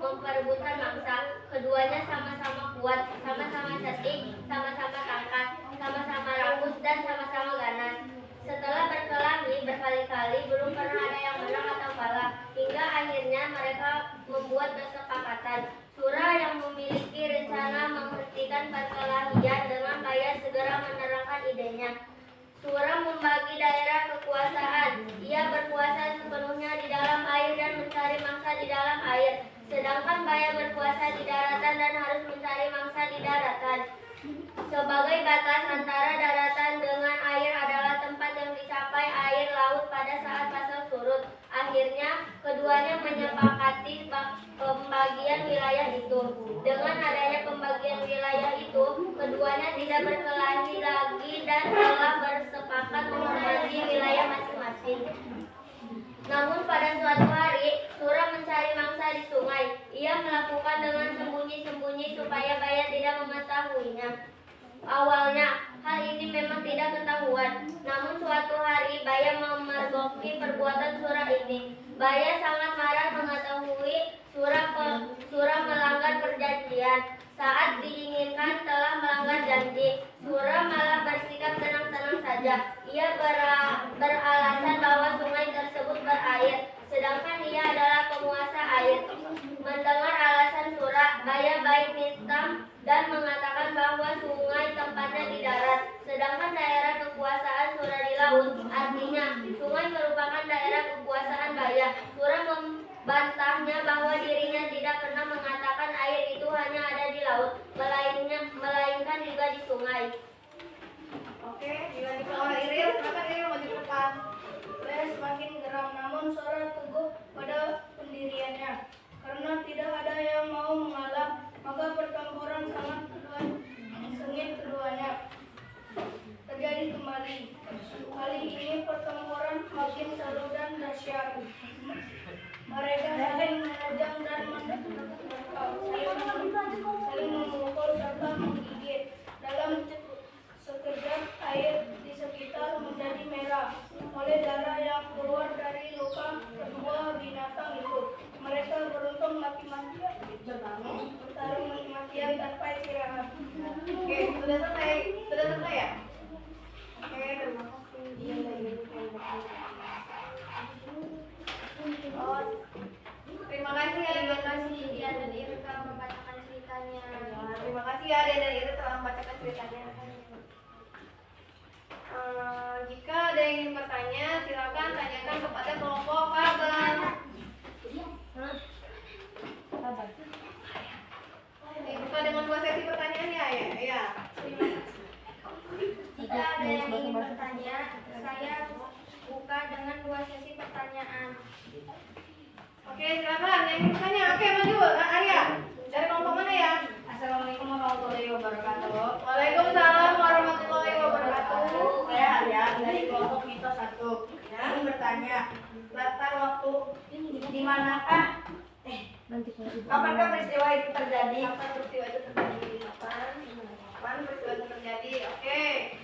memperebutkan mangsa. Keduanya sama-sama kuat, sama-sama cerdik, sama-sama tangkas, sama-sama rakus, dan sama-sama ganas. Setelah berkelahi berkali-kali, belum pernah ada yang menang atau kalah. Hingga akhirnya mereka membuat kesepakatan. Surah yang memiliki rencana menghentikan perkelahian dengan baya segera menerangkan idenya. Surah membagi daerah kekuasaan. Ia berkuasa sepenuhnya di dalam air dan mencari mangsa di dalam air. Sedangkan baya berkuasa di daratan dan harus mencari mangsa di daratan. Sebagai batas antara daratan dengan air adalah tempat yang dicapai air laut pada saat pasang surut. Akhirnya keduanya menyepakati pembagian wilayah itu. Dengan adanya pembagian wilayah itu, keduanya tidak berkelahi lagi dan telah bersepakat menghormati wilayah masing-masing. Namun pada suatu hari, Surah mencari mangsa di sungai. Ia melakukan dengan sembunyi-sembunyi supaya baya tidak mengetahuinya. Awalnya, hal ini memang tidak ketahuan. Namun suatu hari, baya memergoki perbuatan Surah ini. Baya sangat marah mengetahui Surah melanggar perjanjian. Saat diinginkan telah melanggar janji, Surah malah bersikap tenang-tenang saja. Ia beralasan bahwa sungai tersebut berair, sedangkan ia adalah penguasa air. Mendengar alasan Surah, baya baik hitam dan mengatakan bahwa sungai tempatnya di darat, sedangkan daerah kekuasaan Surah di laut. Artinya, sungai merupakan daerah kekuasaan baya. Surah bantahnya bahwa dirinya tidak pernah mengatakan air itu hanya ada di laut, melainkan juga di sungai. Oke, dilanjut oleh Iril. Silakan Iril maju ke depan. Saya semakin geram, namun suara teguh pada pendiriannya. Karena tidak ada yang mau mengalah, maka pertempuran sangat sengit keduanya terjadi kembali. Kali ini pertempuran makin seru dan dahsyat. Mereka saling menajam dan saling memukul serta menggigit. Dalam sekejap air di sekitar menjadi merah oleh darah yang keluar dari luka kedua binatang itu. Mereka beruntung mati-matian, bertarung mati-matian tanpa istirahat. Oke, sudah selesai. Sudah selesai ya? Oke, terima kasih. Oh, terima kasih ya. Terima kasih Dia dan Ira telah membacakan ceritanya. Terima kasih ya Dia dan Ira telah membacakan ceritanya. Jika ada yang ingin bertanya, silakan tanyakan kepada kelompok kabar. Dibuka dengan 2 sesi pertanyaan ya, ya. Jika ada yang ingin bertanya, saya buka dengan 2 sesi pertanyaan. Oke, silakan yang ingin bertanya. Oke, maju. Arya, dari kelompok mana ya? Assalamualaikum warahmatullahi wabarakatuh. Waalaikumsalam warahmatullahi wabarakatuh. Saya Arya dari kelompok mitos 1. Yang bertanya, latar waktu di manakah? Kapankah peristiwa itu terjadi? Kapan peristiwa itu terjadi? Kapan peristiwa itu terjadi? Oke,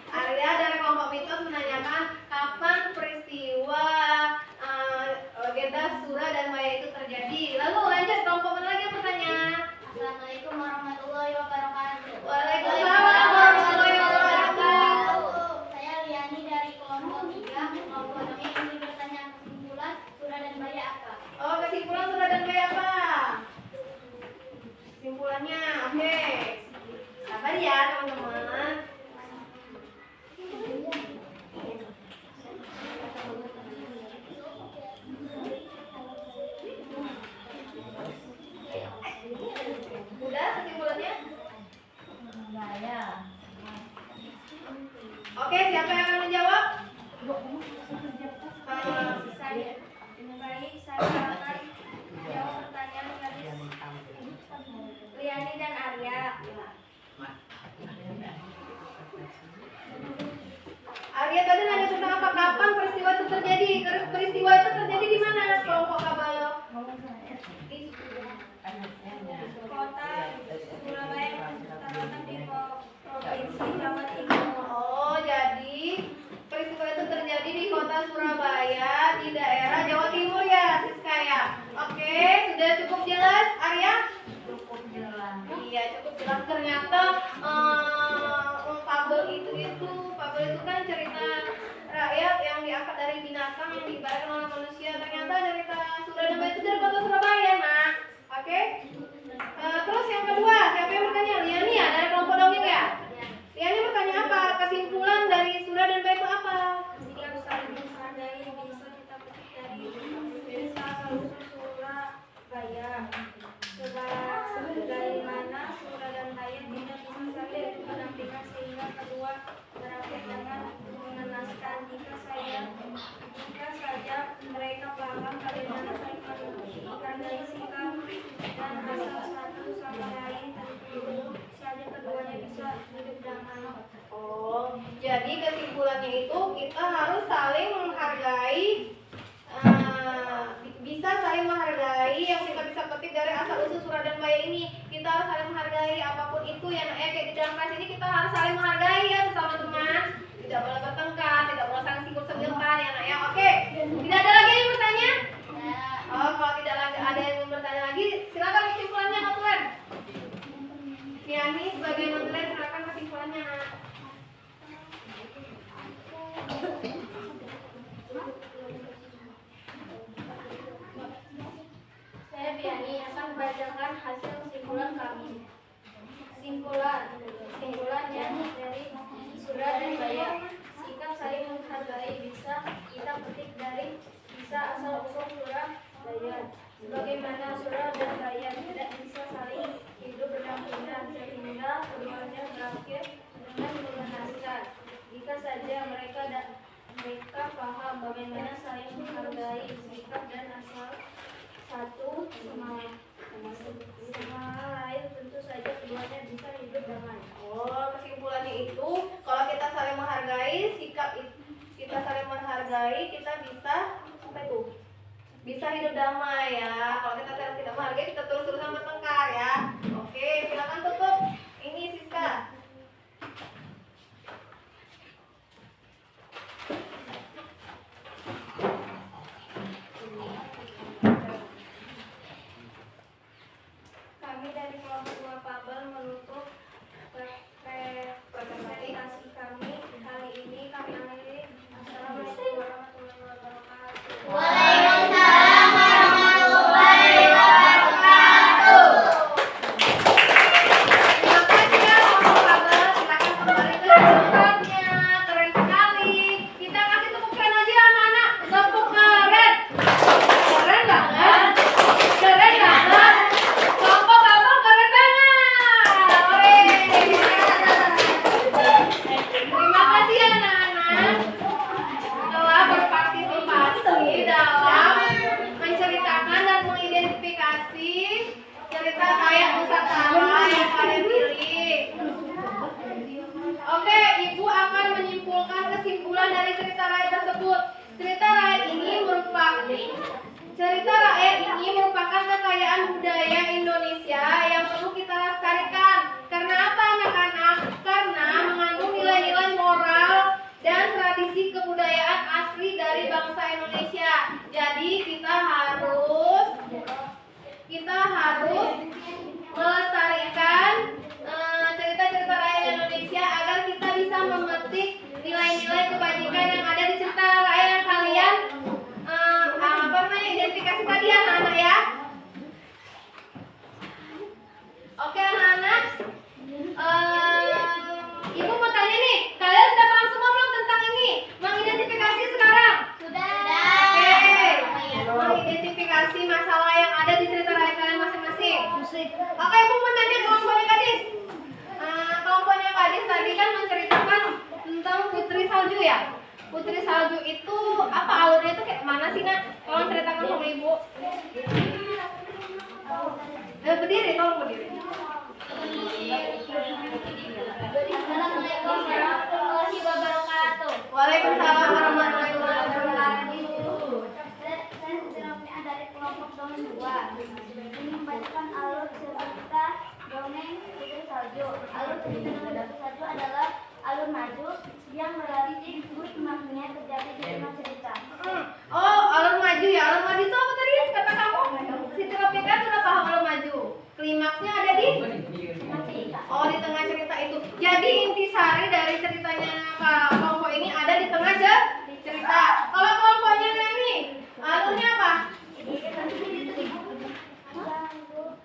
Arya dari kelompok mitos menanyakan kapan peristiwa legenda Sura dan Maya itu terjadi. Lalu lanjut, kelompok mana lagi yang bertanya? Assalamualaikum warahmatullahi wabarakatuh. Waalaikumsalam warahmatullahi wabarakatuh. Saya Liani dari kelompok 3. Kelompok kami ingin bertanya kesimpulan Surah dan Maya apa? Oh, kesimpulan Sura dan Maya apa? Kesimpulannya, oke. Sabar ya teman-teman. Udah kesimpulannya? Oke, siapa yang akan menjawab? Saya baik, saya akan menjawab pertanyaan dari Liani dan Arya. Arya tadi nanya tentang apa, kapan peristiwa itu terjadi? Peristiwa itu terjadi di mana? Kelompok kabel. Kota Surabaya terletak di Provinsi Jawa Timur. Oh, jadi peristiwa itu terjadi di kota Surabaya di daerah Jawa Timur ya, Siska ya. Oke, sudah cukup jelas, Arya? Cukup jelas. Iya, cukup jelas. Ternyata fabel itu kan cerita rakyat yang diangkat dari binatang yang diibaratkan oleh manusia. Ternyata cerita Sura dan Maya itu dari kota Surabaya, nak. Oke? Terus yang kedua, siapa yang bertanya? Liani ya, dari kelompok dongeng ya? Liani bertanya apa? Kesimpulan dari Sura dan Maya itu apa? Jika saling menghargai bisa kita petik dari desa asal-usul Surabaya. Sebagaimana Surah dan Maya tidak bisa saling menampilkan sehingga kedua berakhir dengan mengenaskan. Jika saja mereka paham bagaimana saling menghargai sikap dan asal satu sama lain, tentu saja keduanya bisa hidup damai. Oh, jadi kesimpulannya itu kita harus saling menghargai, bisa saling menghargai yang kita bisa petik dari asal usul Sura dan Maya ini. Kita harus saling menghargai apapun itu ya, kayak di dalam kelas ini kita harus saling menghargai ya sesama teman. Tidak boleh bertengkar, tidak boleh saling sikut-sikutkan ya nak ya. Oke, tidak ada lagi yang bertanya? Oh, kalau tidak ada yang bertanya lagi, silakan kesimpulannya notulen. Yani sebagai notulen silakan kesimpulannya nak. Saya Biani akan membacakan hasil kesimpulan kami. Kesimpulannya dari Surah dan Maya, sikap saling menghargai bisa kita petik dari kisah asal usul Surah Maya. Sebagaimana surah dan rakyat tidak bisa saling hidup berdampingan sehingga keduanya berakhir dengan mengenaskan. Jika saja mereka paham bagaimana saling menghargai sikap dan asal satu sama lain, tentu saja keduanya bisa hidup damai. Oh, kesimpulannya itu kalau kita saling menghargai, kita saling menghargai, kita bisa apa itu? Bisa hidup damai ya. Kalau kita tidak menghargai, kita terus-terusan bertengkar ya. Oke, silakan tutup. Ini Siska. Kami dari kelompok 2 Pabel menutup presentasi kami kali ini. Kami akhiri. Assalamualaikum warahmatullahi wabarakatuh. Waalaikumsalam warahmatullahi wabarakatuh. Terima kasih ya kelompok Pabel. Silakan kembali ke tempatnya. Keren sekali. Kita kasih tepuk tangan aja anak-anak. Tepuk keren. Keren banget. Keren banget. Kelompok Pabel keren banget. Ore. Terima kasih ya anak-anak telah berpartisipasi dalam menceritakan dan mengidentifikasi cerita kayak Nusantara yang kalian pilih. Oke, Ibu akan menyimpulkan kesimpulan dari cerita rakyat tersebut. Cerita rakyat ini merupakan kekayaan budaya Indonesia yang perlu kita lestarikan. Karena apa anak-anak? Karena mengandung nilai-nilai moral dan tradisi kebudayaan asli dari bangsa Indonesia. Jadi kita harus melestarikan cerita-cerita rakyat Indonesia agar kita bisa memetik nilai-nilai kebajikan yang ada di cerita rakyat yang kalian identifikasi tadi ya anak-anak ya. Oke anak-anak, Ibu mau tanya nih, kalian sudah paham semua belum tentang ini? Mengidentifikasi sekarang? Sudah. Oke, mengidentifikasi masalah yang ada di cerita rakyat kalian masing-masing. Oke, Ibu mau tanya kelompoknya Kadis. Kelompoknya Kadis tadi kan menceritakan tentang Putri Salju ya. Putri Salju itu apa alurnya itu kayak mana sih nak? Tolong ceritakan sama Ibu. Berdiri, tolong berdiri. Assalamualaikum warahmatullahi wabarakatuh. Waalaikumsalam warahmatullahi wabarakatuh. Saya Sudiromnia dari kelompok dongeng 2. Ini membacakan alur cerita dongeng Putri Salju. Alur cerita dongeng Putri Salju adalah alur maju yang melalui hikmahnya terjadi di tengah cerita. Oh, alur maju ya. Alur maju itu apa tadi kata kamu? Siti Ropika sudah paham alur maju. Klimaksnya ada di? Oh, di tengah cerita itu. Jadi intisari dari ceritanya kelompok ini ada di tengah cerita. Kalau kelompoknya ini, alurnya apa?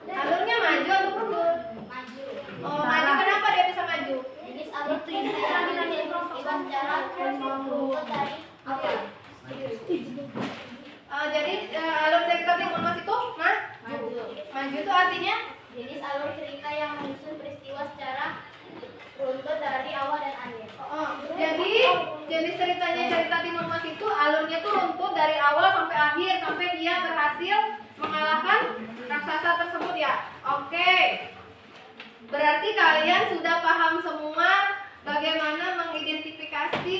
Alurnya maju atau mundur? Maju. Oh, maju. Kenapa dia bisa maju? Jenis alur cerita yang dibaca secara runtut dari awal. Jadi alur cerita Timur Mas itu Maju. maju itu artinya Jenis alur cerita yang menyusun peristiwa secara runtut dari awal dan akhir. jadi jenis ceritanya cerita Timur Mas itu alurnya tuh runtut dari awal sampai akhir sampai dia berhasil mengalahkan raksasa tersebut ya. Oke. Berarti kalian sudah paham semua bagaimana mengidentifikasi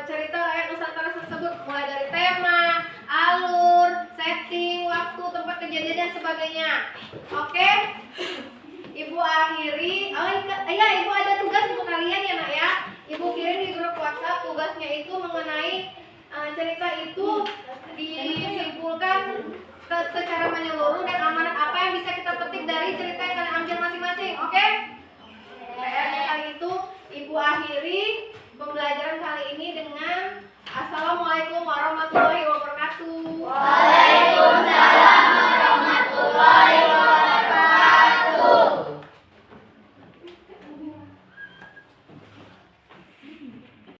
cerita rakyat Nusantara tersebut, mulai dari tema, alur, setting, waktu, tempat kejadian dan sebagainya. Oke? Ibu akhiri. Oh iya, Ibu ada tugas untuk kalian ya nak ya. Ibu kirim di grup WhatsApp tugasnya itu mengenai cerita itu disimpulkan secara menyeluruh dan amanat apa yang bisa kita petik dari cerita yang kalian ambil masing-masing. Oke? PR-nya kali itu Ibu akhiri pembelajaran kali ini dengan Assalamualaikum warahmatullahi wabarakatuh.